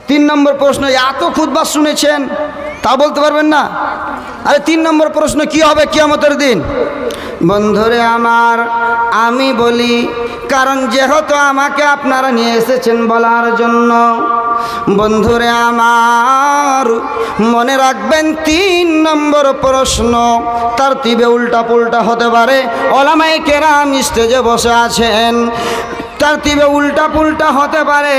3 নম্বর প্রশ্ন, এত খুতবা শুনেছেন তা বলতে পারবেন না? আরে 3 নম্বর প্রশ্ন, কি হবে কিয়ামতের দিন? বন্ধুরে আমার, আমি বলি, কারণ যেহেতু আমাকে আপনারা নিয়ে এসেছেন বলার জন্য, বন্ধুরে আমার মনে রাখবেন 3 নম্বর প্রশ্ন তারতিবে উল্টা পুল্টা হতে পারে। ওলামায়ে কেরাম স্টেজে বসে আছেন, তারতিবে উল্টা পুল্টা হতে পারে,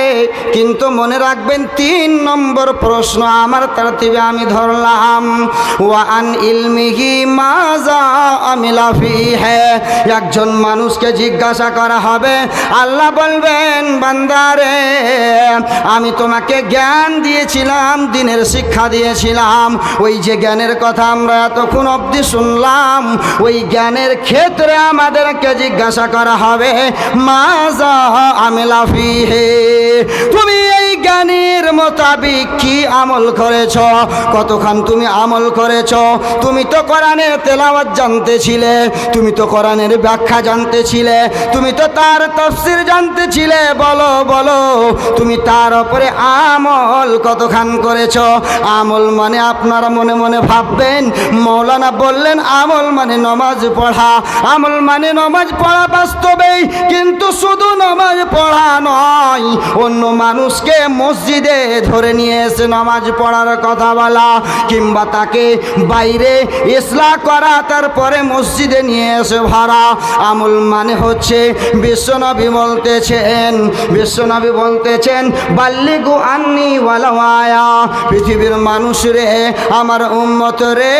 কিন্তু মনে রাখবেন 3 নম্বর প্রশ্ন আমার তারতিবে আমি ধরলাম, ওয়া আন ইলমিহি মাজা আমিলা ফিহি। একজন মানুষকে জিজ্ঞাসা করা হবে, আল্লাহ বলবেন, বান্দারে আমি তোমাকে জ্ঞান দিয়েছিলাম, দিনের শিক্ষা দিয়েছিলাম, ওই যে জ্ঞানের কথা আমরা এতক্ষণ অবধি শুনলাম, ওই জ্ঞানের ক্ষেত্রে আমাদেরকে জিজ্ঞাসা করা হবে, মাজা আমিলা ফিহি, তুমি এই জ্ঞানের মোতাবিক কি আমল করেছ, কতক্ষণ তুমি আমল করেছ? তুমি তো কোরআনের তেলাওয়াত জানতেছিলে, তুমি তো কোরআনের ব্যাখ্যা জানতেছিলে, তুমি তো তার তাফসীর জানতেছিলে, বলো বলো তুমি তার উপরে আমল কতক্ষণ করেছ? আমল মানে আপনারা মনে মনে ভাববেন, মৌলানা বললেন আমল মানে নামাজ পড়া, আমল মানে নামাজ পড়া বাস্তবেই, কিন্তু শুধু নামাজ পড়া নয়, অন্য মানুষকে মসজিদে ধরে নিয়ে এসে নামাজ পড়ার কথা বলা, কিংবা তাকে বাইরে ইসলাহ করা, তারপরে মসজিদে নিয়ে এসে ভরা। আমল মানে হচ্ছে বিশ্বনবী বলতেছেন বাল্লিগু আন্নি ওয়ালাউ আয়া, পৃথিবীর মানুষ রে, আমার উম্মত রে,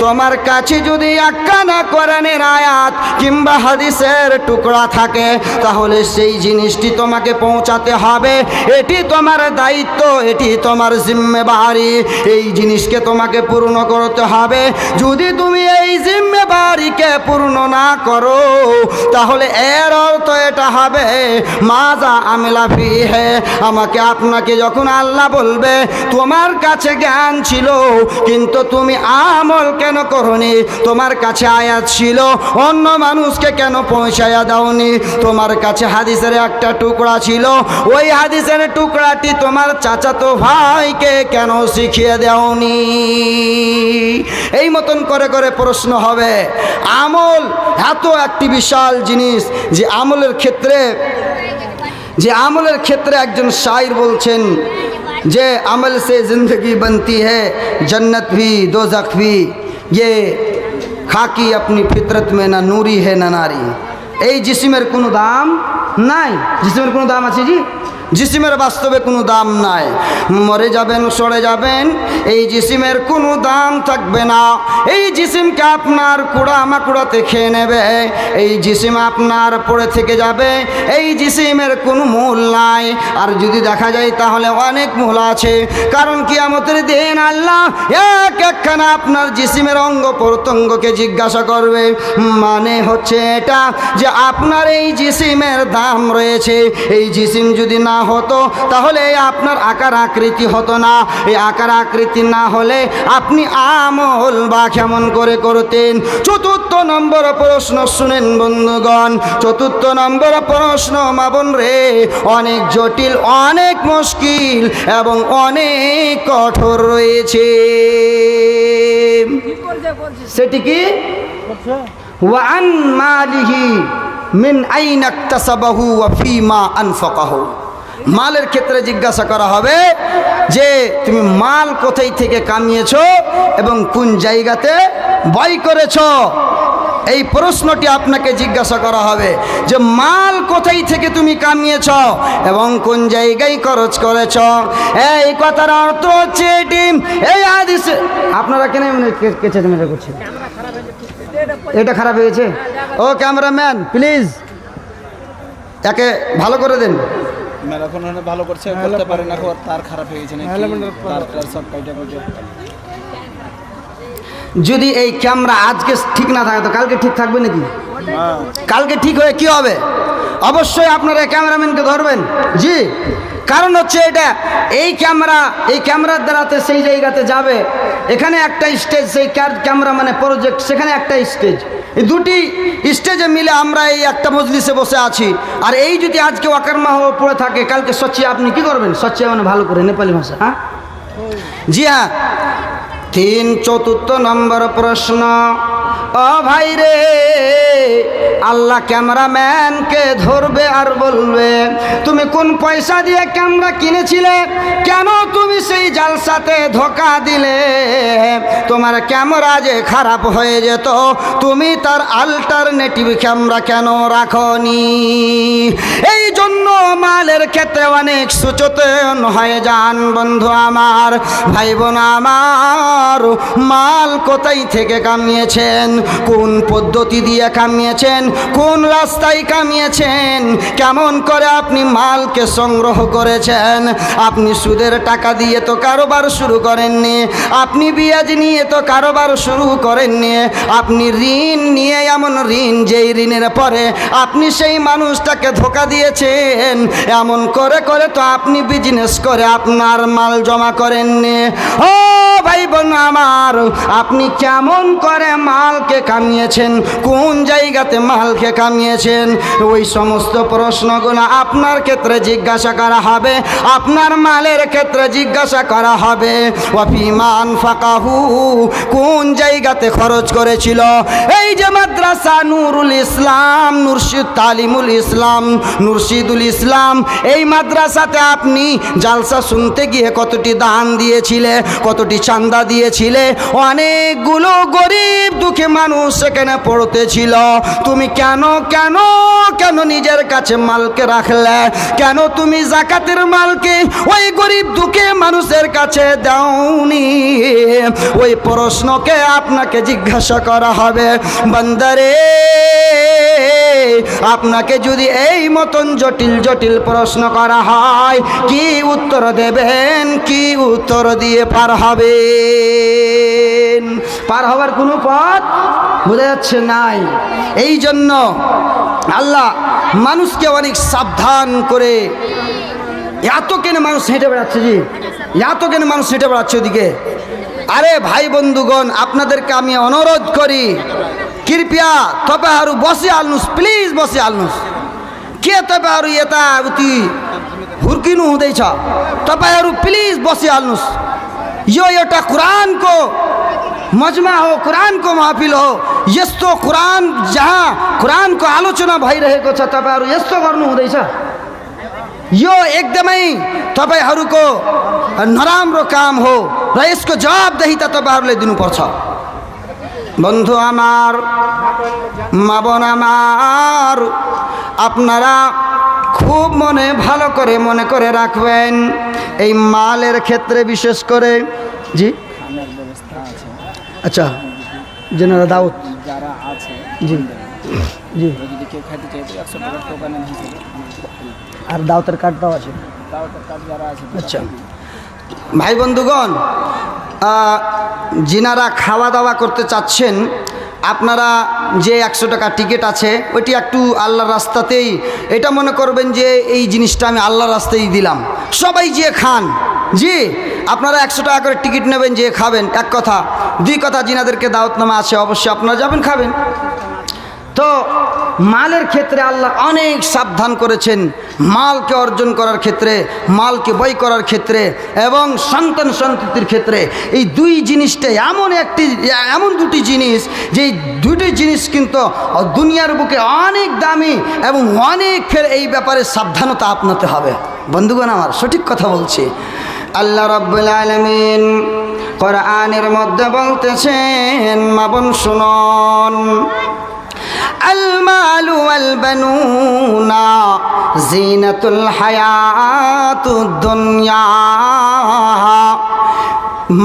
তোমার কাছে যদি একখানা কোরআনের আয়াত কিংবা হাদিসের টুকরা থাকে, তাহলে সেই জিনিসটি তোমাকে পৌঁছাতে হবে, এটি তোমার দায়িত্ব, এটি তোমার জিম্মেদারি, এই জিনিসকে তোমাকে পূর্ণ করতে হবে। যদি তুমি এই জিম্মেদারিকে পূর্ণ না করো, তাহলে এর অর্থ এটা হবে মাজা আমিলা ফিহি, আমাকে আপনাকে যখন আল্লাহ বলবে তোমার কাছে জ্ঞান ছিল কিন্তু তুমি আমল কেন করনি, তোমার কাছে আয়াত ছিল অন্য মানুষকে কেন পৌঁছায়া দাওনি, তোমার কাছে হাদিসের একটা টুকরা ছিল, ওই হাদিসের টুকরাটি তোমার চাচাতো ভাইকে কেন শিখিয়ে দাওনি? এই মতন করে করে প্রশ্ন হবে। আমল এত একটি বিশাল জিনিস যে আমলের ক্ষেত্রে একজন শায়র বলছেন যে আমল সে জিন্দগি बनती है जन्नत भी दोज़ख भी, ये खाकी अपनी फितरत में ना नूरी है ना नारी। এই জিসিমের কোনো দাম নাই। জিসিমের কোনো দাম আছে? জি, জিসিমের বাস্তবে কোনো দাম নাই। মরে যাবেন, সরে যাবেন, এই জিসিমের কোনো দাম থাকবে না। এই জিসিমকে আপনার কুড়া মাকুড়াতে খেয়ে নেবে, এই জিসিম আপনার পড়ে থেকে যাবে, এই জিসিমের কোনো মূল নাই। আর যদি দেখা যায় তাহলে অনেক মূল আছে, কারণ কিয়ামতের দিন আল্লাহ একখানা আপনার জিসিমের অঙ্গ প্রত্যঙ্গকে জিজ্ঞাসা করবে। মানে হচ্ছে এটা যে আপনার এই জিসিমের দাম রয়েছে, এই জিসিম যদি না হতো তাহলে আপনার আকার আকৃতি হতো না, এই আকার আকৃতি না হলে আপনি আমল বা কেমন করে করতেন? 4 নম্বর প্রশ্ন শুনেন বন্ধুগণ, 4 নম্বর প্রশ্ন মা বোন রে, অনেক জটিল, অনেক মুশকিল এবং অনেক কঠোর রয়েছে। সেটি কি? ওয়া আন মালিহি মিন আইনা ইকতাসাবাহু ওয়া ফীমা আনফাকাহু। মালের ক্ষেত্রে জিজ্ঞাসা করা হবে যে তুমি মাল কোথায় থেকে কামিয়েছো এবং কোন জায়গাতে ব্যয় করেছো। এই প্রশ্নটি আপনাকে জিজ্ঞাসা করা হবে যে মাল কোথায় থেকে তুমি কামিয়েছ এবং কোন জায়গায় খরচ করেছ। এই কথার অর্থ হচ্ছে এটি। এই হাদিস আপনারা কেন কেচে মেরে করছেন? এটা খারাপ হয়েছে? ও ক্যামেরাম্যান প্লিজ একে ভালো করে দেন। ভালো করছে, করতে পারে না, তার খারাপ হয়ে গেছে নাকি, তার সব কাইটা বুঝে। যদি এই ক্যামেরা আজকে ঠিক না থাকে তো কালকে ঠিক থাকবে নাকি? কালকে ঠিক হয়ে কি হবে? অবশ্যই আপনারা ক্যামেরাম্যানকে ধরবেন। জি, কারণ হচ্ছে এটা এই ক্যামেরার দ্বারাতে সেই জায়গাতে যাবে, এখানে একটা স্টেজ, সেই ক্যামেরা মানে প্রজেক্ট, সেখানে একটা স্টেজ, এই দুটি স্টেজে মিলে আমরা এই একটা মজলিসে বসে আছি। আর এই যদি আজকে ওয়াকারমা পড়ে থাকে, কালকে সচ্চি আপনি কি করবেন? সচ্চি মানে ভালো করে নেপালি ভাষা, হ্যাঁ জি হ্যাঁ। 4 নম্বর প্রশ্ন, ও ভাই রে, আল্লাহ ক্যামেরাম্যানকে ধরবে আর বলবে, তুমি কোন পয়সা দিয়ে ক্যামেরা কিনেছিলে? কেন তুমি সেই জালসাতে ধোকা দিলে? তোমার ক্যামেরা যে খারাপ হয়ে যেত, তুমি তার অল্টারনেটিভ ক্যামেরা কেন রাখনি? এই জন্য মালের ক্ষেত্রে অনেক সচেতন হয়ে যান বন্ধু আমার, ভাই বোন আমার। মাল কোথায় থেকে কামিয়েছেন, কোন পদ্ধতি দিয়ে কামিয়েছেন, কোন রাস্তায় কামিয়েছেন, কেমন করে আপনি মালকে সংগ্রহ করেছেন? আপনি সুদের টাকা দিয়ে তো কারোবার শুরু করেননি, আপনি বিয়াজ নিয়ে তো কারোবার শুরু করেননি, আপনি ঋণ নিয়ে, এমন ঋণ যেই ঋণের পরে আপনি সেই মানুষটাকে ধোকা দিয়েছেন, এমন করে করে তো আপনি বিজনেস করে আপনার মাল জমা করেননি। ও ভাই বোন আমার, আপনি কেমন করে মালকে কামিয়েছেন, কোন জায়গাতে মালকে কামিয়েছেন, ওই সমস্ত প্রশ্নগুলো আপনার ক্ষেত্রে জিজ্ঞাসা করা হবে, আপনার মালের ক্ষেত্রে জিজ্ঞাসা করা হবে। ওয়াফিমান ফাকাহু, কোন জায়গাতে খরচ করেছিল? এই যে মাদ্রাসা নুরুল ইসলাম, মুর্শিদ তালিমুল ইসলাম, মুর্শিদুল ইসলাম, এই মাদ্রাসাতে আপনি জালসা শুনতে গিয়ে কতটি দান দিয়েছিলে, কতটি চান্দা দিয়েছিলে? অনেকগুলো গরিব দুঃখী মানুষ সেখানে পড়তেছিল। তুমি কেন কেন কেন নিজের কাছে মালকে রাখলে? কেন তুমি যাকাতের মালকে ওই গরিব দুঃখী মানুষের কাছে দাওনি? ওই প্রশ্নকে আপনাকে জিজ্ঞাসা করা হবে। বান্দারে, আপনাকে যদি এই মতন জটিল জটিল প্রশ্ন করা হয়, কি উত্তর দেবেন? কি উত্তর দিয়ে পার হবেন? পার হবার কোনো পথ বোঝা যাচ্ছে নাই। এই জন্য আল্লাহ মানুষকে অনেক সাবধান করে, এত কেন মানুষ হেঁটে বেড়াচ্ছে, জি এত কেন মানুষ হেঁটে বেড়াচ্ছে ওদিকে? আরে ভাই বন্ধুগণ, আপনাদেরকে আমি অনুরোধ করি, कृपया तपाईहरू बसिहाल्नुस्, प्लिज बसिहाल्नुस्। के तपाईहरू यता उति हुर्किनु हुँदैछ? तपाईहरू प्लिज बसिहाल्नुस्। यो एउटा कुरानको मजमा हो, कुरानको महफिल हो। यस्तो कुरान जहाँ कुरानको आलोचना भइरहेको छ, तपाईहरू यस्तो गर्नु हुँदैछ, यो एकदमै तपाईहरूको नराम्रो काम हो र यसको जवाबदेही त तपाईहरूले दिनुपर्छ। বন্ধু আমার, মা বোন আমার, আপনারা খুব ভালো করে মনে করে রাখবেন, এই মালের ক্ষেত্রে বিশেষ করে, জি আচ্ছা জেনারা দাউদ যারা আছে, জি জি, যদি কেউ খাইতে চায় তো 100 টাকা টোকেনের হিসেবে, আর দাউতের কার্ডটাও আছে, দাওয়াতের কার্ড যারা আছে। আচ্ছা ভাই বন্ধুগণ, যিনারা খাওয়া দাওয়া করতে চাচ্ছেন, আপনারা যে 100 টাকা টিকিট আছে, ওইটি একটু আল্লাহর রাস্তাতেই, এটা মনে করবেন যে এই জিনিসটা আমি আল্লাহর রাস্তায় দিলাম, সবাই যে খান। জি, আপনারা 100 টাকা করে টিকিট নেবেন, যে খাবেন। এক কথা, দুই কথা, যিনাদেরকে দাওয়াতনামা আছে অবশ্যই আপনারা যাবেন, খাবেন। তো মালের ক্ষেত্রে আল্লাহ অনেক সাবধান করেছেন, মালকে অর্জন করার ক্ষেত্রে, মালকে বই করার ক্ষেত্রে এবং সন্তান সন্ততির ক্ষেত্রে। এই দুই জিনিসটাই এমন দুটি জিনিস, যে দুটি জিনিস কিন্তু দুনিয়ার বুকে অনেক দামি এবং অনেক, ফের এই ব্যাপারে সাবধানতা আপনাতে হবে। বন্ধুগণ আমার, সঠিক কথা বলছি। আল্লাহ রাব্বুল আলামিন কোরআনের মধ্যে বলতেছেন, মা বোন শুনুন, المال والبنون زينة الحياة الدنيا।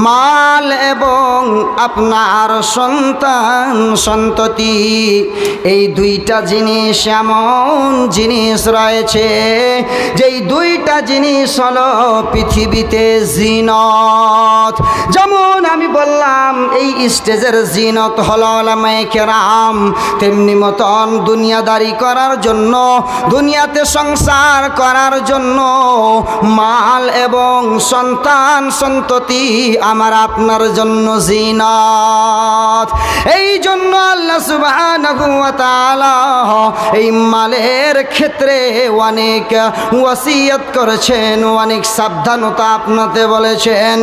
মাল এবং আপনার সন্তান সন্ততি, এই দুইটা জিনিস এমন জিনিস রয়েছে, যেই দুইটা জিনিস হলো পৃথিবীতে জিনত। যেমন আমি বললাম, এই স্টেজের জিনত হলো উলামায়ে কেরাম, তেমনি মতন দুনিয়াদারি করার জন্য, দুনিয়াতে সংসার করার জন্য মাল এবং সন্তান সন্ততি আমার আপনার জন্য জিনাত। এই জন্য আল্লাহ সুবহানাহু ওয়া তাআলা এই মালের ক্ষেত্রে অনেক ওয়াসিয়ত করেছেন, অনেক সাবধানতা আপনাতে বলেছেন।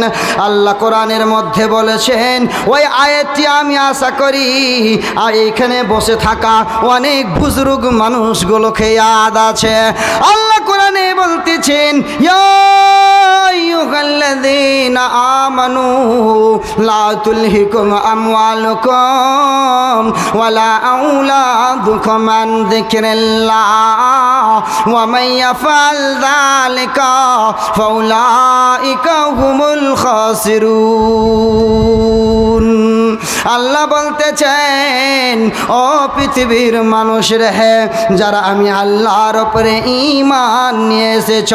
আল্লাহ কোরআনের মধ্যে বলেছেন, ওই আয়াতটি আমি আশা করি আর এখানে বসে থাকা অনেক বুজুর্গ মানুষগুলোকে ইয়াদ আছে। আল্লাহ কোরআনে বলতেছেন, ইয়া আইয়ুহাল্লাযীনা আমানু লা তুলহিকুম আমওয়ালুকুম ওয়ালা আওলাদুকুম আন যিকরিল্লাহ ওয়া মান ইয়াফআল যালিকা ফাউলাইকা হুমুল খাসিরুন। আল্লাহ বলতেছেন, ও পৃথিবীর মানুষরা, যারা আমি আল্লাহর উপরে ঈমান নিয়ে এসেছ,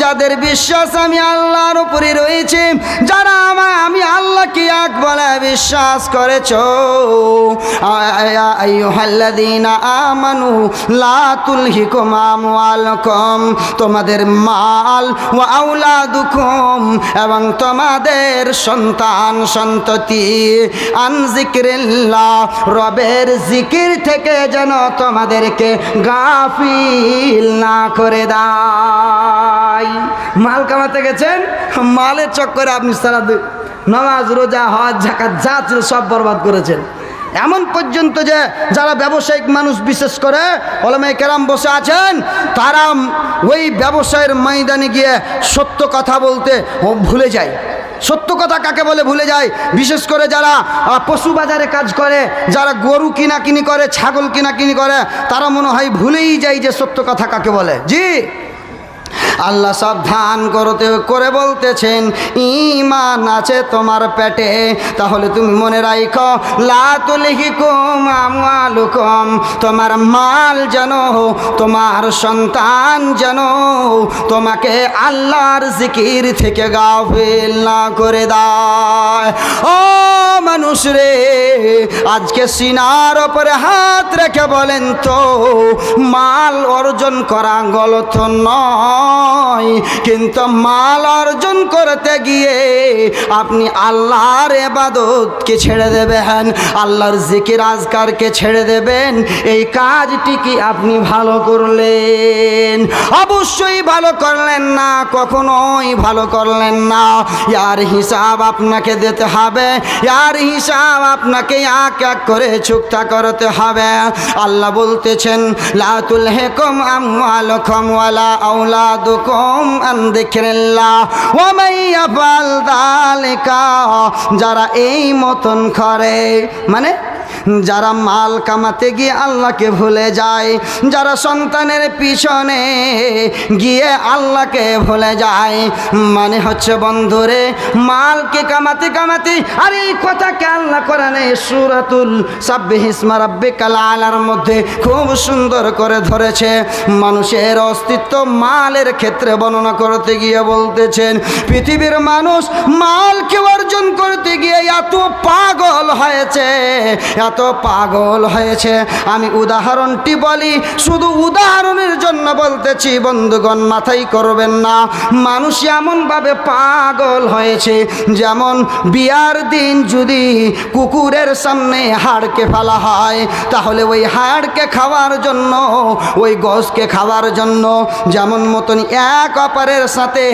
যাদের বিশ্বাস আমি আল্লাহর উপরে রয়েছে, যারা আমি আল্লাহকে এক বলে বিশ্বাস করেছ, আইয়ুহাল্লাযীনা আমানু লা তুলহিকুম আমওয়ালুকুম, তোমাদের মাল ওয়া আওলাদুকুম এবং তোমাদের সন্তান সন্ততি আন যিকরিল্লাহ, রবের জিকির থেকে যেন তোমাদেরকে গাফিল না করে দেয়। মাল কামাতে গেছেন, মালের চক্করে আপনি সারা নামাজ রোজা হজ যাকাত যা ছিল সব বরবাদ করেছেন। এমন পর্যন্ত যে যারা ব্যবসায়িক মানুষ বিশেষ করে ওলামায়ে কেরাম বসে আছেন, তারা ওই ব্যবসায়ের ময়দানে গিয়ে সত্য কথা বলতে ভুলে যায়। সত্য কথা কাকে বলে ভুলে যায়। বিশেষ করে যারা পশু বাজারে কাজ করে, যারা গরু কিনাকিনি করে, ছাগল কিনাকিনি করে, তারা মনে হয় ভুলেই যায় যে সত্য কথা কাকে বলে। জি, আল্লাহ সাবধান করে বলতেছেন, ঈমান আছে তোমার পেটে, তাহলে তুমি মনে রাখো, লা তুলহিকুম আমওয়ালুকুম, তোমার মাল যেন, তোমার সন্তান যেন তোমাকে আল্লাহর জিকির থেকে গাফিল না করে দেয়। ও মানুষ রে, আজকে সিনার ওপরে হাত রেখে বলেন তো, মাল অর্জন করা গলত নয়, কিন্তু মাল অর্জন করতে গিয়ে আপনি আল্লাহর ইবাদতকে ছেড়ে দেবেন, আল্লাহর জিকির আজকারকে ছেড়ে দেবেন। এই কাজটি কি আপনি ভালো করলেন? অবশ্যই ভালো করলেন না, কখনোই ভালো করলেন না। ইয়ার হিসাব আপনাকে দিতে হবে, ইয়ার হিসাব আপনাকে এক এক করে চুক্তা করতে হবে। আল্লাহ বলতেছেন, লা তুলহিকুম আমওয়ালুকুম ওয়ালা আওলাদুকুম আন যিকরিল্লাহ ওয়া মান ইয়াফআল যালিকা, যারা এই মতন করে, মানে যারা মাল কামাতে গিয়ে আল্লাহকে ভুলে যায়, যারা সন্তানের পিছনে গিয়ে আল্লাহকে ভুলে যায়, মানে হচ্ছে বন্ধুরে, মালকে কামাতে কামাতে, আর এই কথাকে আল্লাহ কোরআনে সূরাতুল সাব্বিহিসমা রাব্বিকাল আলার মধ্যে খুব সুন্দর করে ধরেছে। মানুষের অস্তিত্ব মালের ক্ষেত্রে বর্ণনা করতে গিয়ে বলতেছেন, পৃথিবীর মানুষ মালকে অর্জন করতে গিয়ে এত পাগল হয়েছে, এত পাগল হয়েছে। আমি উদাহরণটি বলি, শুধু উদাহরণের জন্য বলতেছি, বন্ধুগণ মাথায় করবেন না। মানুষ এমনভাবে পাগল হয়েছে, যেমন বিয়ার দিন যদি কুকুরের সামনে হাড়কে ফেলা হয়, তাহলে ওই হাড়কে খাওয়ার জন্য, ওই গোশকে খাওয়ার জন্য যেমন মতন এক অপরের সাথে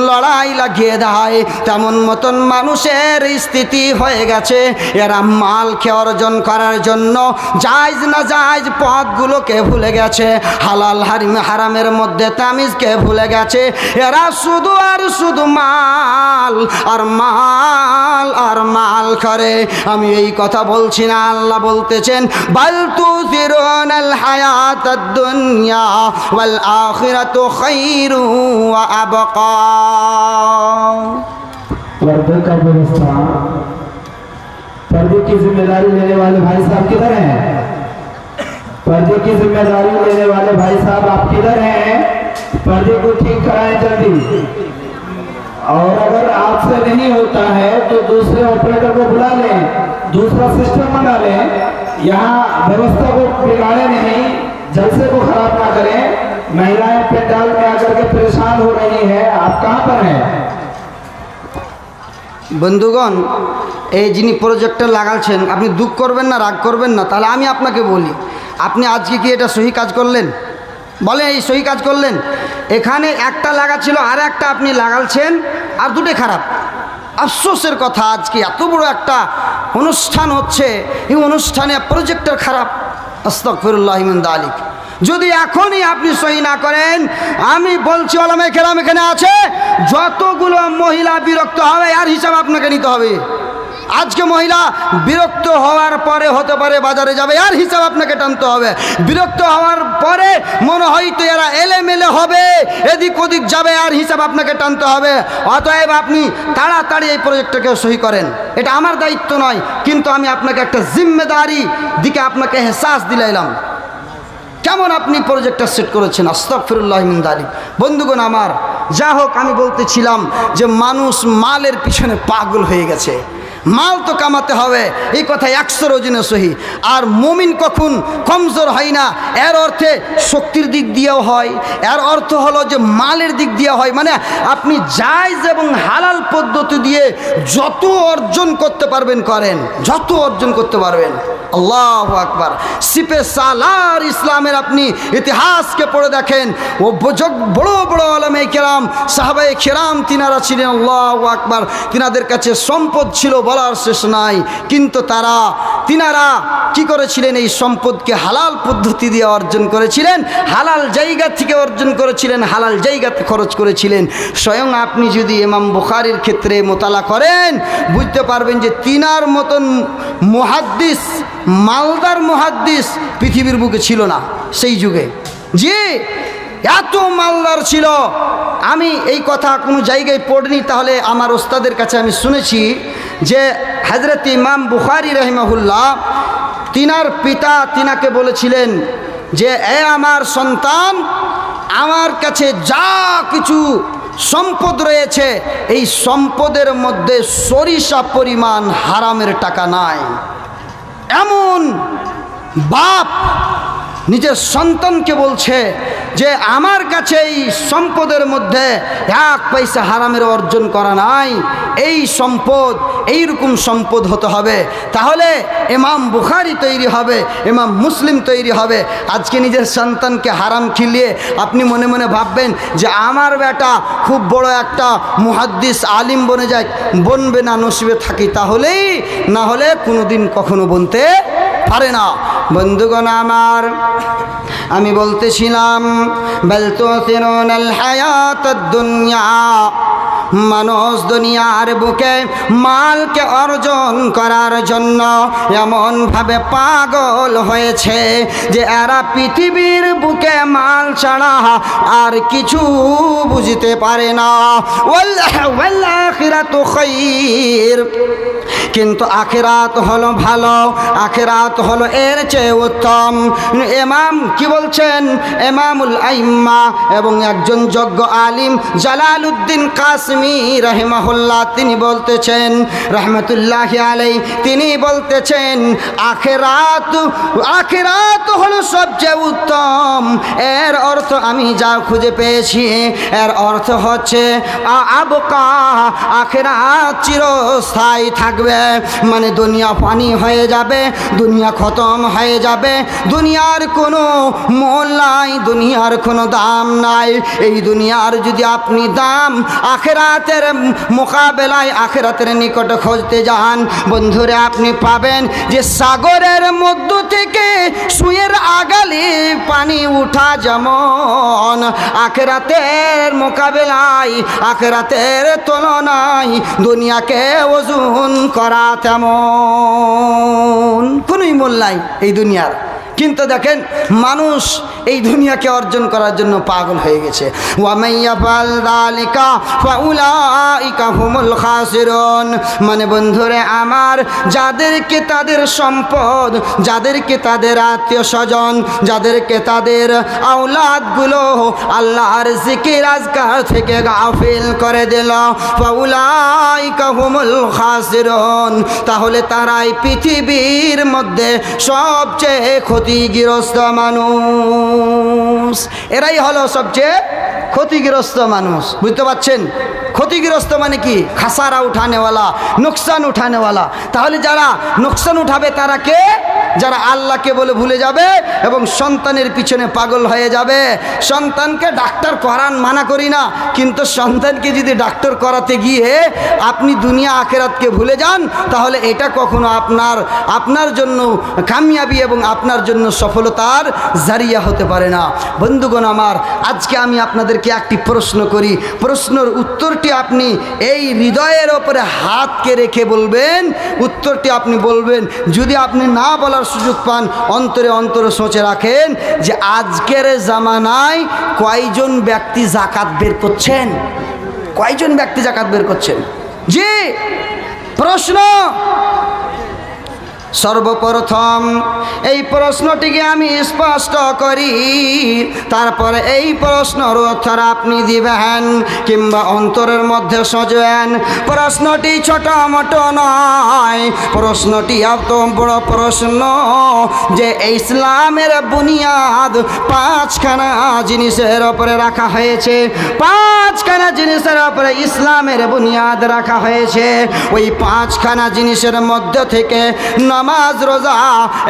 লড়াই লাগিয়ে দেয়, তেমন মতন মানুষের স্থিতি হয়ে গেছে। এরা মালকে অর্জন করার জন্য জায়েজ না জায়েজ পথগুলোকে ভুলে গেছে, হালাল হারামের মধ্যে তামিজকে ভুলে গেছে। এরা শুধু আর শুধু মাল আর মাল আর মাল করে। আমি এই কথা বলছি না, আল্লাহ বলতেছেন, বাল তুসিরুনাল হায়াতাদ দুনিয়া ওয়াল আখিরাতু খায়রু ওয়া আবকা। पर्दे का व्यवस्था, पर्दे की जिम्मेदारी लेने वाले भाई साहब किधर हैं? पर्दे की जिम्मेदारी लेने वाले भाई साहब आप किधर हैं? पर्दे को ठीक कराएं जल्दी। और अगर आपसे नहीं होता है तो दूसरे ऑपरेटर को बुला लें, दूसरा सिस्टम मंगा लें। यहाँ व्यवस्था को बिगाड़े नहीं, जलसे को खराब ना करें। महिलाएं पंडाल में आकर के परेशान हो रही हैं। आप कहाँ पर हैं? বন্ধুগণ, এই যিনি প্রজেক্টর লাগাচ্ছেন, আপনি দুঃখ করবেন না, রাগ করবেন না। তাহলে আমি আপনাকে বলি, আপনি আজকে কি এটা সহি কাজ করলেন? বলে এই সহি কাজ করলেন? এখানে একটা লাগাচ্ছিল, আর একটা আপনি লাগাচ্ছেন, আর দুটোই খারাপ। আফসোসের কথা, আজকে এত বড় একটা অনুষ্ঠান হচ্ছে, এই অনুষ্ঠানে প্রজেক্টর খারাপ। আস্তাগফিরুল্লাহ মিন যালিক। যদি এখনই আপনি সহি না করেন, আমি বলছি ওলামায়ে কেরাম এখানে আছে, যতগুলো মহিলা বিরক্ত হবে আর হিসাব আপনাকে নিতে হবে। আজকে মহিলা বিরক্ত হওয়ার পরে হতে পারে বাজারে যাবে, আর হিসাব আপনাকে টানতে হবে। বিরক্ত হওয়ার পরে মনে হয়তো এরা এলেমেলে হবে, এদিক ওদিক যাবে, আর হিসাব আপনাকে টানতে হবে। অতএব আপনি তাড়াতাড়ি এই প্রজেক্টটাকে সহি করেন। এটা আমার দায়িত্ব নয়, কিন্তু আমি আপনাকে একটা জিম্মেদারি দিকে আপনাকে এহসাস দিলাইলাম। কেমন আপনি প্রজেক্টটা সেট করেছেন? আস্তাগফিরুল্লাহ মিন যালিক। বন্ধুগণ আমার, যা হোক, আমি বলতেছিলাম যে মানুষ মালের পিছনে পাগল হয়ে গেছে। মাল তো কামাতে হবে, এই কথা 100 ওজনে সহি। আর মুমিন কখন কমজোর হয় না, এর অর্থে শক্তির দিক দিয়েও হয়, এর অর্থ হলো যে মালের দিক দিয়ে হয়। মানে আপনি জায়েজ এবং হালাল পদ্ধতি দিয়ে যত অর্জন করতে পারবেন করেন, যত অর্জন করতে পারবেন। আল্লাহু আকবার। সিপে সালার ইসলামের আপনি ইতিহাসকে পড়ে দেখেন, ও বড় বড় ওলামায়ে কেরাম, সাহাবায়ে কেরাম, তিনারা ছিলেন আল্লাহু আকবার, তিনাদের কাছে সম্পদ ছিল বলার শেষ নাই। কিন্তু তিনারা কি করেছিলেন? এই সম্পদকে হালাল পদ্ধতি দিয়ে অর্জন করেছিলেন, হালাল জায়গা থেকে অর্জন করেছিলেন, হালাল জায়গাতে খরচ করেছিলেন। স্বয়ং আপনি যদি ইমাম বুখারীর ক্ষেত্রে মোতালা করেন, বুঝতে পারবেন যে তিনার মতন মুহাদ্দিস, মালদার মুহাদ্দিস পৃথিবীর বুকে ছিল না সেই যুগে। জি, এত মালদার ছিল। আমি এই কথা কোনো জায়গায় পড়িনি, তাহলে আমার ওস্তাদের কাছে আমি শুনেছি যে হযরত ইমাম বুখারী রাহিমাহুল্লাহ, তিনার পিতা তিনাকে বলেছিলেন যে এ আমার সন্তান, আমার কাছে যা কিছু সম্পদ রয়েছে, এই সম্পদের মধ্যে সরিষা পরিমাণ হারামের টাকা নাই। এমন বাপ নিজের সন্তানকে বলছে যে আমার কাছে এই সম্পদের মধ্যে 1 পয়সা হারামের অর্জন করা নাই। এই সম্পদ, এইরকম সম্পদ হতে হবে, তাহলে ইমাম বুখারী তৈরি হবে, ইমাম মুসলিম তৈরি হবে। আজকে নিজের সন্তানকে হারাম খিলিয়ে আপনি মনে মনে ভাববেন যে আমার বেটা খুব বড় একটা মুহাদ্দিস আলিম বনবে না, নসিবে থাকি তাহলেই, না হলে কোনোদিন কখনো বনতে পারে না। বন্ধুগণ আমার, আমি বলতেছিলাম বাল তুসিরুনাল হায়াতাদ দুনিয়া, মানুষ দুনিয়ার বুকে মালকে অর্জন করার জন্য এমনভাবে পাগল হয়েছে যে এরা পৃথিবীর বুকে মাল ছাড়া আর কিছু বুঝতে পারে না। ওয়াল আখিরাতু খায়র, কিন্তু আখিরাত হলো ভালো, আখিরাত হলো এর চেয়ে উত্তম। ইমাম কি বলছেন? ইমামুল আইম্মা এবং একজন যোগ্য আলিম জালালউদ্দিন কাসেমী রাহিমাহুল্লাহ, তিনি বলতেছেন রাহমাতুল্লাহি আলাইহি, তিনি বলতেছেন আখিরাত হলো সবচেয়ে উত্তম। এর অর্থ আমি যা খুঁজে পেয়েছি, এর অর্থ হচ্ছে আবকা, আখিরাত চিরস্থায়ী থাকবে। মানে দুনিয়া পানি হয়ে যাবে, দুনিয়া খতম হয়ে যাবে, দুনিয়ার কোনো মূল নাই, দুনিয়ার কোনো দাম নাই। এই দুনিয়ার যদি আপনি দাম আখিরাতের মোকাবেলায়, আখিরাতের নিকটে খুঁজতে যান, বন্ধুরে আপনি পাবেন যে সাগরের মধ্য থেকে সুয়ের আগালি পানি উঠা যেমন, আখিরাতের মোকাবেলায়, আখিরাতের তুলনায় দুনিয়াকে ওজন করা তেমন কোনোই মূল নাই এই দুনিয়ার। কিন্তু দেখেন মানুষ এই দুনিয়াকে অর্জন করার জন্য পাগল হয়ে গেছে। ওয়া মাইয়াফাল যালিকা ফাউলাইকা হুমুল খাসিরুন। মানে বন্ধুরে আমার, যাদেরকে তাদের সম্পদ, যাদেরকে তাদের আত্মীয় স্বজন, যাদেরকে তাদের আওলাদগুলো আল্লাহর জিকির আজকার থেকে গাফিল করে দিল, ফাউলাইকা হুমুল খাসিরুন, তাহলে তারাই পৃথিবীর মধ্যে সবচেয়ে ক্ষতিগ্রস্ত মানুষ। এরাই হলো সবচেয়ে ক্ষতিগ্রস্ত মানুষ। বুঝতে পারছেন? ক্ষতিগ্রস্ত মানে কি? খাসারা উঠানেওয়ালা, নোকসান উঠানেওয়ালা। তাহলে যারা নোকসান উঠাবে তারা কে? যারা আল্লাহকে বলে ভুলে যাবে এবং সন্তানের পিছনে পাগল হয়ে যাবে। সন্তানকে ডাক্তার করান মানা করি না, কিন্তু সন্তানকে যদি ডাক্তার করাতে গিয়ে আপনি দুনিয়া আখেরাতকে ভুলে যান, তাহলে এটা কখনো আপনার জন্য কামিয়াবি এবং আপনার জন্য সফলতার জারিয়া হতে পারে না। বন্ধুগণ আমার, আজকে আমি আপনাদেরকে একটি প্রশ্ন করি, প্রশ্নের উত্তরটি আপনি এই হৃদয়ের ওপরে হাতকে রেখে বলবেন, উত্তরটি আপনি বলবেন। যদি আপনি না বলার সুযোগ পান, অন্তরে অন্তরে সোচে রাখেন যে আজকের জামানায় কয়জন ব্যক্তি যাকাত বের করছেন? কয়জন ব্যক্তি যাকাত বের করছেন? জি, প্রশ্ন। সর্বপ্রথম এই প্রশ্নটিকে আমি স্পষ্ট করি, তারপরে এই প্রশ্নের উত্তর আপনি দিবেন কিংবা অন্তরের মধ্যে সজেন। প্রশ্নটি ছোট মোটো নয়, প্রশ্নটি এত বড় প্রশ্ন যে ইসলামের বুনিয়াদ 5খানা জিনিসের ওপরে রাখা হয়েছে। 5খানা জিনিসের ওপরে ইসলামের বুনিয়াদ রাখা হয়েছে। ওই 5খানা জিনিসের মধ্যে থেকে নামাজ, রোজা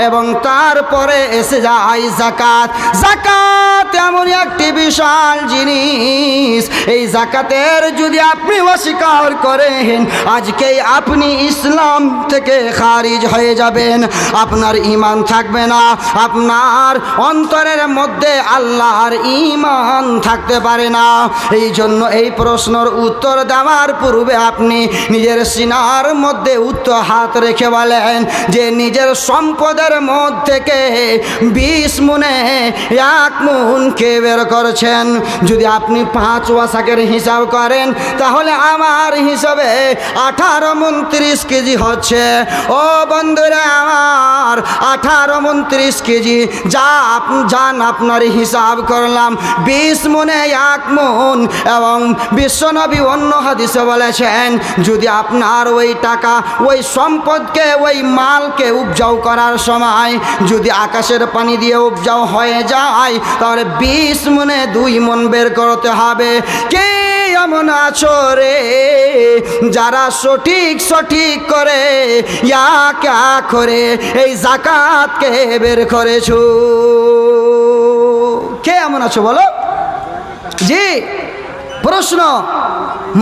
এবং তারপরে এসে যায় যাকাত। যাকাত এমন একটি বিশাল জিনিস, এই যাকাতের যদি আপনি অস্বীকার করেন, আজকেই আপনি ইসলাম থেকে খারিজ হয়ে যাবেন। আপনার ঈমান থাকবে না, আপনার অন্তরের মধ্যে আল্লাহর ঈমান থাকতে পারে না। এই জন্য এই প্রশ্নের উত্তর দেওয়ার পূর্বে আপনি নিজের সিনার মধ্যে উত্তর হাত রেখে বলেন যে নিজের সম্পদের মধ্যে থেকে 20 মুনে 1 মুন কে বের করেছেন? যদি আপনি 5 ওয়াসাকের হিসাব করেন, তাহলে আমার হিসাবে 18 মুন 30 কেজি হচ্ছে। ও বন্ধুরা আমার, 18 মুন 30 কেজি যান আপনার হিসাব করলাম 20 মুনে 1 মুন। এবং বিশ্বনবী অন্য হাদিসে বলেছেন, যদি আপনার ওই টাকা, ওই সম্পদকে, ওই মালকে উপজাও করার সময় যদি আকাশের পানি দিয়ে উপজাও হয়ে যায়, তাহলে 20 মুনে 2 মন বের করতে হবে। কে এমন আছো রে যারা সঠিক করে করে এই যাকাতকে বের করেছো? কে এমন আছো বলো? জি, প্রশ্ন।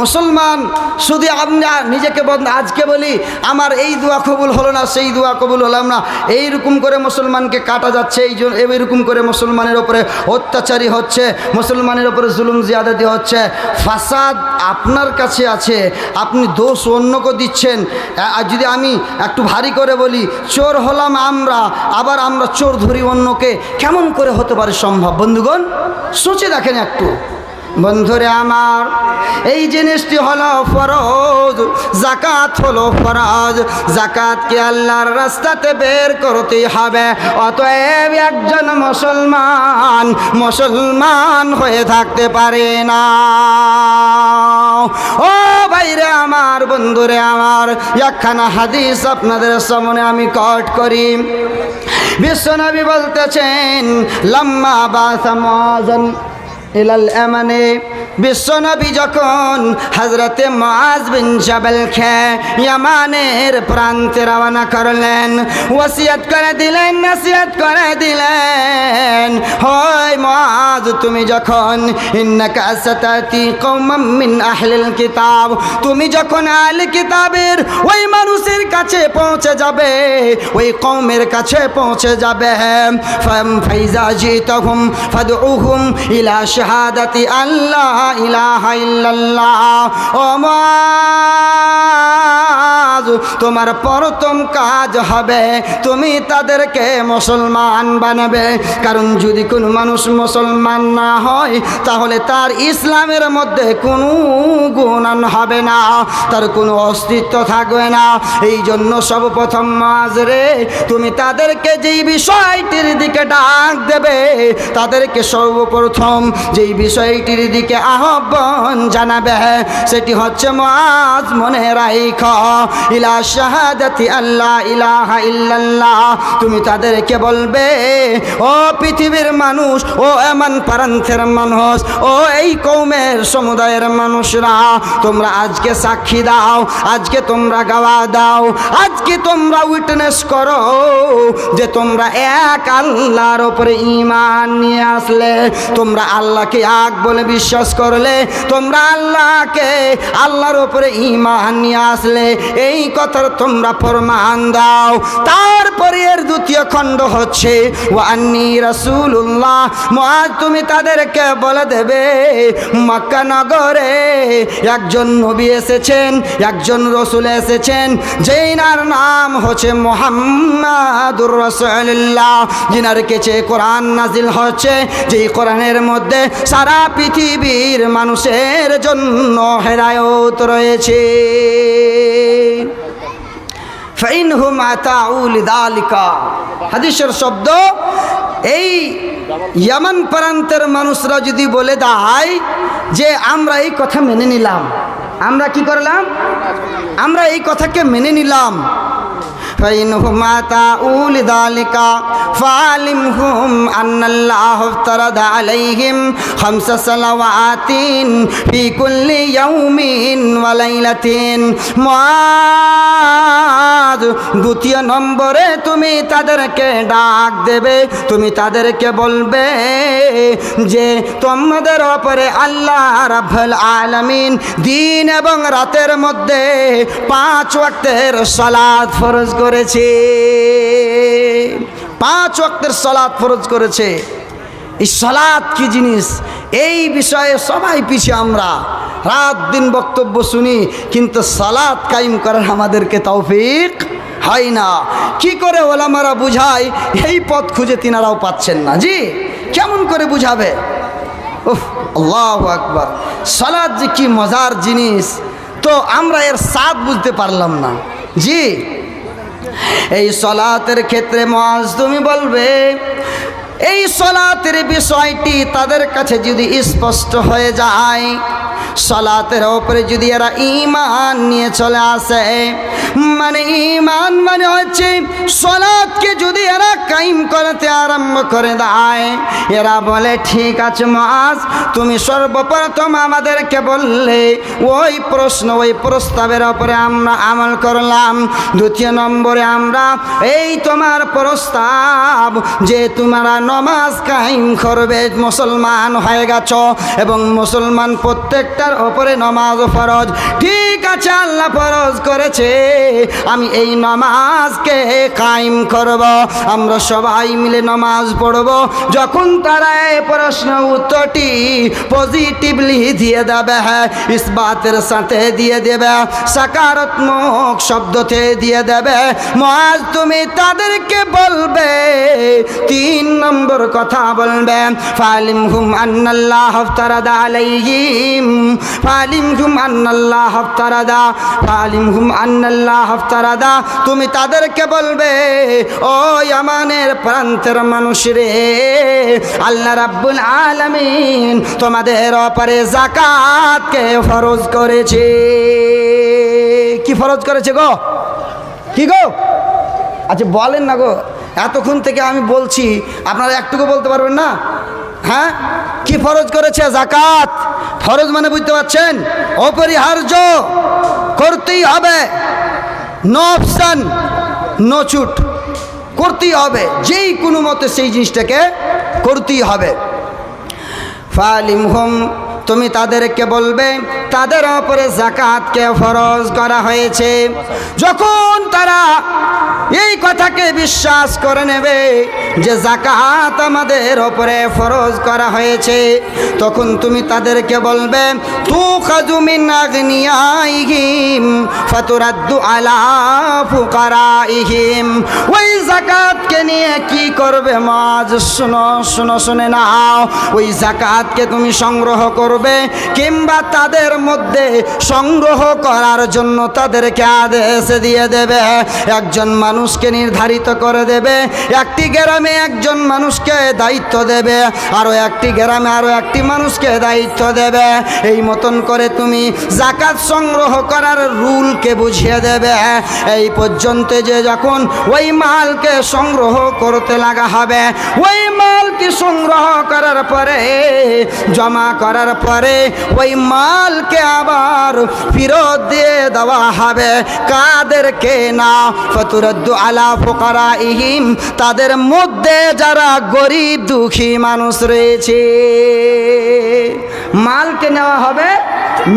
মুসলমান শুধু আমরা নিজেকে আজকে বলি আমার এই দোয়া কবুল হলো না, সেই দোয়া কবুল হলাম না, এইরকম করে মুসলমানকে কাটা যাচ্ছে। এইরকম করে মুসলমানের ওপরে অত্যাচারী হচ্ছে, মুসলমানের ওপরে জুলুম জিয়াদতি হচ্ছে। ফাসাদ আপনার কাছে আছে, আপনি দোষ অন্যকে দিচ্ছেন। আর যদি আমি একটু ভারী করে বলি, চোর হলাম আমরা, আবার আমরা চোর ধরি অন্যকে, কেমন করে হতে পারে সম্ভব? বন্ধুগণ সোচে দেখেন একটু। বন্ধুরে আমার, এই জিনিসটি হলো ফরজ, যাকাত হলো ফরজ। যাকাতকে আল্লাহর রাস্তাতে বের করতে হবে। অতএব একজন মুসলমান হয়ে থাকতে পারে না। ও ভাইরে আমার, বন্ধুরে আমার, একখানা হাদিস আপনাদের সামনে আমি কোট করি। বিশ্বনবী বলতেছেন, লাম্মা বাসা মুআযান ইলাল ইয়ামানে, বিশ্বনবী যখন হযরতে মুআজ বিন জাবালকে ইয়ামানের প্রান্তে রওনা করলেন, ওসিয়ত করে দিলেন, নসিহত করে দিলেন, হয় মুআজ, তুমি যখন ইন্নাকা সাতাতি কওমান মিন আহলিল কিতাব, তুমি যখন আহলে কিতাবের ওই মানুষের কাছে পৌঁছে যাবে, ওই কওমের কাছে পৌঁছে যাবে, ফাইজা জিতাহুম ফাদউহুম ইলা শাহাদাতি আল্লাহ ইলাহা ইল্লাল্লাহ। ও মুআজ, তোমার প্রথম কাজ হবে তুমি তাদেরকে মুসলমান বানাবে। কারণ যদি কোনো মানুষ মুসলমান না হয়, তাহলে তার ইসলামের মধ্যে কোনো গুণান হবে না, তার কোনো অস্তিত্ব থাকবে না। এই জন্য সর্বপ্রথম মুআজ রে, তুমি তাদেরকে যেই বিষয়টির দিকে ডাক দেবে, তাদেরকে সর্বপ্রথম যেই বিষয়টির দিকে আহ্বান জানাবে, সেটি হচ্ছে মুআজ মনে রাখো, ইলা শাহাদাতি আল্লা ইলাহা ইল্লাল্লাহ। তুমি তাদেরকে বলবে, ও পৃথিবীর মানুষ, ও এমন প্রান্তের মানুষ, ও এই কওমের সমুদায়ের মানুষরা, তোমরা আজকে সাক্ষী দাও, আজকে তোমরা গাওয়া দাও, আজকে তোমরা উইটনেস করো যে তোমরা এক আল্লাহর উপরে ঈমান নিয়ে আসলে, তোমরা আল্লাহকে এক বলে বিশ্বাস করলে, তোমরা আল্লাহর উপরে ঈমান নিয়ে আসলে, এই কথার তোমরা প্রমাণ দাও। তারপরে এর দ্বিতীয় খণ্ড হচ্ছে ওয়া আন্নী রাসূলুল্লাহ। মুআজ তুমি তাদেরকে বলে দেবে, মক্কা নগরে একজন নবী এসেছেন, একজন রসুল এসেছেন, যেনার নাম হচ্ছে মুহাম্মাদুর রাসূলুল্লাহ, যিনার কাছে কোরআন নাজিল হচ্ছে, যেই কোরআনের মধ্যে সারা পৃথিবীর মানুষের জন্য হেদায়েত রয়েছে। ফাইনহুম আতাউ লিযালিকা, হাদিসের শব্দ, এই ইয়ামান প্রান্তের মানুষরা যদি বলে দেয় যে আমরা এই কথা মেনে নিলাম, আমরা কি করলাম, আমরা এই কথাকে মেনে নিলাম, فإنهم آتوا لذلك فعلمهم أن الله افترض عليهم 5 صلوات في كل يوم وليلة। মুআদ, দ্বিতীয় নম্বরে তুমি তাদেরকে ডাক দেবে, তুমি তাদেরকে বলবে যে তোমাদের উপরে আল্লাহ রাব্বুল আলামিন দিন এবং রাতের মধ্যে 5 ওয়াক্তের সালাত ফরজ করেছে, 5 ওয়াক্তের সালাত ফরজ করেছে। এই সালাত কি জিনিস, এই বিষয়ে সবাই পিছিয়ে, আমরা রাত দিন বক্তব্য শুনি, কিন্তু সালাত কায়েম করার আমাদেরকে তৌফিক হয় না। কি করে ওলামারা বুঝায়, এই পথ খুঁজে তিনারাও পাচ্ছেন না। জি, কেমন করে বুঝাবে? উফ, আল্লাহু আকবার। সালাত যে কি মজার জিনিস, তো আমরা এর স্বাদ বুঝতে পারলাম না। জি, এই সালাতের ক্ষেত্রে মুআজ তুমি বলবে, এই সালাতের বিষয়টি তাদের কাছে যদি স্পষ্ট হয়ে যায়, সালাতের উপরে যদি এরা ঈমান নিয়ে চলে আসে, মানে ঈমান মানে হচ্ছে সালাতকে যদি এরা কায়েম করতে আরম্ভ করে দেয়, এরা বলে ঠিক আছে মুআজ, তুমি সর্বপ্রথম আমাদেরকে বললে, ওই প্রশ্ন, ওই প্রস্তাবের উপরে আমরা আমল করলাম। দ্বিতীয় নম্বরে আমরা এই তোমার প্রস্তাব যে তোমরা নামাজ কায়েম করবে, মুসলমান হয়ে গেছো এবং মুসলমান প্রত্যেকটার উপরে নামাজ ফরজ, ঠিক আছে, আল্লাহ ফরজ করেছে, আমি এই নামাজকে কায়েম করব, আমরা সবাই মিলে নামাজ পড়ব। যখন তারা এই প্রশ্ন উত্তরটি পজিটিভলি দিয়ে দেবে, ইসবাতের সাথে দিয়ে দেবে, সকারাত্মক শব্দতে দিয়ে দেবে, মুআজ তুমি তাদেরকে বলবে, 3 নম্বর কথা বলবে, ফালিমহুম আন্নাল্লাহ ইফতারাদা আলাইহিম, ফালিমহুম আন্নাল্লাহ ইফতারাদা, ফালিমহুম আন্নাল্লাহ ইফতারাদা। তুমি তাদেরকে বলবে, ও ইয়ামানের প্রান্তের মানুষ রে, আল্লাহ রাব্বুল আলামিন তোমাদের উপরে যাকাতকে ফরজ করেছে। কি ফরজ করেছে গো? কি গো? আচ্ছা বলেন না গো, এতক্ষণ থেকে আমি বলছি, আপনারা একটুকু বলতে পারবেন না? হ্যাঁ, কি ফরজ করেছে? যাকাত। ফরজ মানে বুঝতে পারছেন, অপরিহার্য, করতেই হবে, নো অপশন, নো ছুট, করতেই হবে, যেই কোনো মতে সেই জিনিসটাকে করতেই হবে। ফালিমহুম, তুমি তাদেরকে বলবে, তাদের উপরে যাকাতকে ফরজ করা হয়েছে। যখন তারা এই কথাকে বিশ্বাস করে নেবে যে যাকাত আমাদের উপরে ফরজ করা হয়েছে, তখন তুমি তাদেরকে বলবে, তুখাযু মিন আগনিয়াইহিম ফাতুরাদ্দু আলা ফুকারাইহিম। ওই যাকাতকে নিয়ে কি করবে মুআজ? শুনে নাও, ওই যাকাতকে তুমি সংগ্রহ করবে, কিংবা তাদের মধ্যে সংগ্রহ করার জন্য তাদেরকে আদেশ দিয়ে দেবে, একজন মানুষকে নির্ধারিত করে দেবে, একটি গ্রামে একজন মানুষকে দায়িত্ব দেবে, আরও একটি গ্রামে আরও একটি মানুষকে দায়িত্ব দেবে। এই মতন করে তুমি যাকাত সংগ্রহ করার রুলকে বুঝিয়ে দেবে। এই পর্যন্ত যে যখন ওই মালকে সংগ্রহ করতে লাগা হবে, ওই মালকে সংগ্রহ করার পরে জমা করার পরে ওই মালকে আবার ফেরত দিয়ে দেওয়া হবে। কাদেরকে না? ফাতুরাদ্দু আলা ফুকারাইহিম, তাদের মধ্যে যারা গরিব দুঃখী মানুষ রয়েছে। মালকে নেওয়া হবে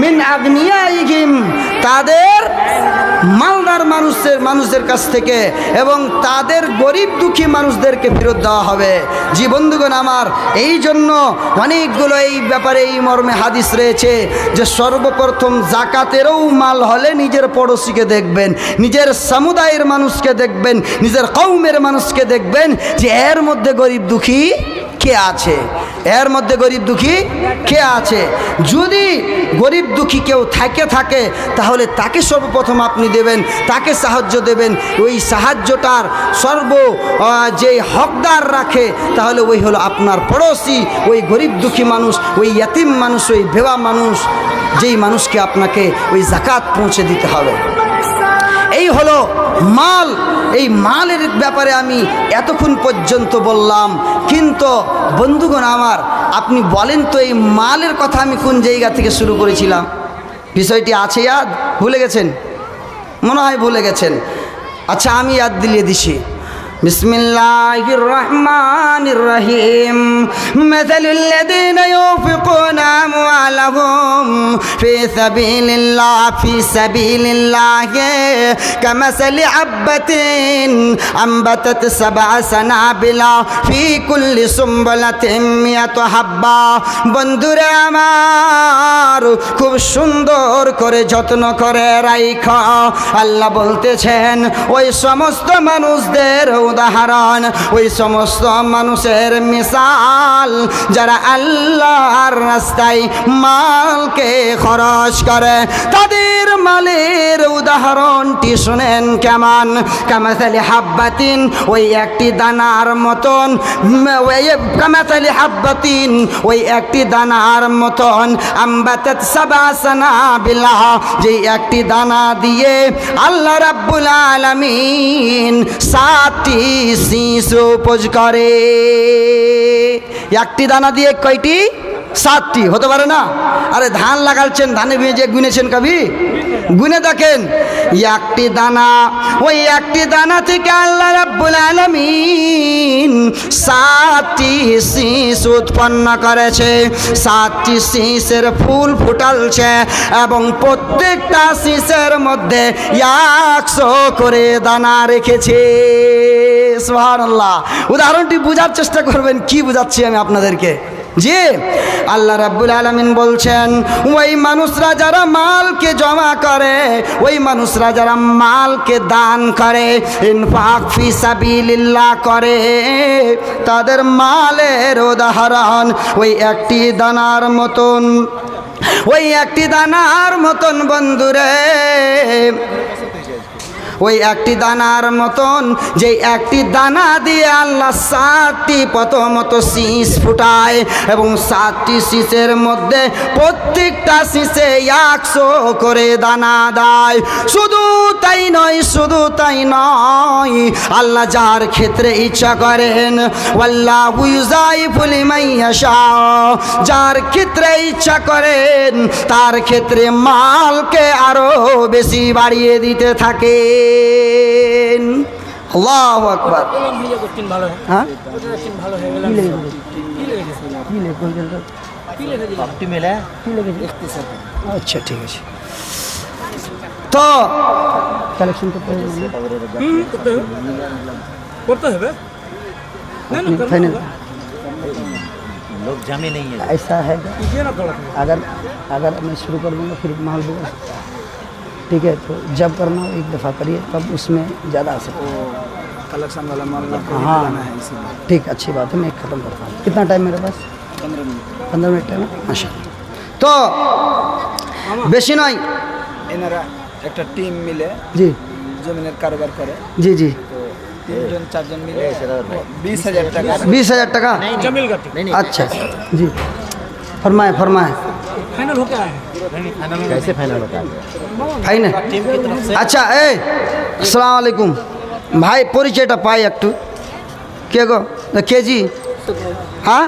মিন আগনিয়াইহিম, তাদের মালদার মানুষের কাছ থেকে, এবং তাদের গরিব দুঃখী মানুষদেরকে ফেরত দেওয়া হবে। জি বন্ধুগণ আমার, এই জন্য অনেকগুলো এই ব্যাপারে এই মর্মে হাদিস রয়েছে যে সর্বপ্রথম জাকাতেরও মাল হলে নিজের পড়োশিকে দেখবেন, নিজের সমুদায়ের মানুষকে দেখবেন, নিজের কওমের মানুষকে দেখবেন যে এর মধ্যে গরিব দুঃখী কে আছে, এর মধ্যে গরিব দুঃখী কে আছে। যদি গরিব দুঃখী কেউ থাকে তাহলে তাকে সর্বপ্রথম আপনি দেবেন, তাকে সাহায্য দেবেন। ওই সাহায্যটার যে হকদার রাখে তাহলে ওই হলো আপনার পড়োশি, ওই গরিব দুঃখী মানুষ, ওই ইয়াতিম মানুষ, ওই বেওয়া মানুষ, যেই মানুষকে আপনাকে ওই জাকাত পৌঁছে দিতে হবে। এই হলো মাল। এই মালের ব্যাপারে আমি এতক্ষণ পর্যন্ত বললাম, কিন্তু বন্ধুগণ আমার, আপনি বলেন তো এই মালের কথা আমি কোন জায়গা থেকে শুরু করেছিলাম? বিষয়টি আছে ইয়াদ? ভুলে গেছেন? মনে হয় ভুলে গেছেন। আচ্ছা আমি ইয়াদ দিলিয়ে দিছি। বিসমিল্লাহির রহমানির রহিম। মাসালুল লাযীনা ইউনফিকুনা আমওয়ালাহুম ফি সাবিলিল্লাহ কামাসালি হাববাতিন আনবাতাত সাবআ সানাবিলা ফি কুল্লি সুমবুলাতিন মিয়াতু হাব্বা। বন্ধুরা আমার, খুব সুন্দর করে যত্ন করে রাইখা। আল্লাহ বলতেছেন ওই সমস্ত মানুষদের উদাহরণ, ওই সমস্ত মানুষের মিসাল যারা আল্লাহর রাস্তায় মালকে খরচ করে। তাদের মালের উদাহরণটি শুনেন কেমন? কামাসালি হাব্বাতিন, ওই একটি দানার মতন, কামাসালি হাব্বাতিন, ওই একটি দানার মতন, আম্বাতাত সাবআ সানাবিলা, যে একটি দানা দিয়ে আল্লাহ রাব্বুল আলামিন 7টি শীষ উপজ করে। একটি দানা দিয়ে কয়টি? 7টি হতে পারে না? আরে ধান লাগাচ্ছেন, ধানে ভেজে গুনেছেন কবি? গুনে দেখেন একটি দানা, ওই একটি দানা থেকে আল্লাহ রাব্বুল আলামিন 7টি শীষ উৎপন্ন করেছে। 7টি শীষের ফুল ফুটালছে এবং প্রত্যেকটা শীষের মধ্যে 100 করে দানা রেখেছে। সুবহানাল্লাহ। উদাহরণটি বোঝার চেষ্টা করবেন, কি বোঝাচ্ছি আমি আপনাদেরকে। যে আল্লাহ রাব্বুল আলামিন বলছেন ওই মানুষরা যারা মালকে জমা করে, ওই মানুষরা যারা মালকে দান করে, ইনফাক ফি সাবিলিল্লাহ করে, তাদের মালের উদাহরণ ওই একটি দানার মতন, ওই একটি দানার মতন বন্ধুরে, ওই একটি দানার মতন, যে একটি দানা দিয়ে আল্লাহ 7টি প্রথমত শীষ ফুটায় এবং 7টি শীষের মধ্যে প্রত্যেকটা শীষে 100 করে দানা দেয়। শুধু তাই নয়, আল্লাহ যার ক্ষেত্রে ইচ্ছা করেন, ওয়াল্লাহু ইউযাইফু লিমান ইয়াশা, যার ক্ষেত্রে ইচ্ছা করেন তার ক্ষেত্রে মালকে আরো বেশি বাড়িয়ে দিতে থাকে। আল্লাহু আকবার। হ্যাঁ আচ্ছা ঠিক আছে। তো কালেকশন করতে হবে फाइनल लोग जमे नहीं है। ऐसा है अगर मैं शुरू कर दूँगा फिर माल दूँगा, ठीक है? तो जब करना हो एक दफ़ा करिए, तब उसमें ज़्यादा आ सकता है। कलेक्शन वाला माल हाँ है। ठीक, अच्छी बात है। मैं ख़त्म करता हूँ। कितना टाइम मेरे पास? 15 मिनट टाइम है। माशाल्लाह। तो বেশি নয়, এনারা একটা টিম মিলে জি জমিনের কারবার করে। জি জি, 3জন 4জন মিলে 20,000 টাকা। 20,000 টাকা। अच्छा जी, फरमाए फरमाए। कैसे फाइनल होता है? ফাইনাল আচ্ছা এই আসসালামু আলাইকুম ভাই পরিচয়টা পাই একটু কে গো কেজি হ্যাঁ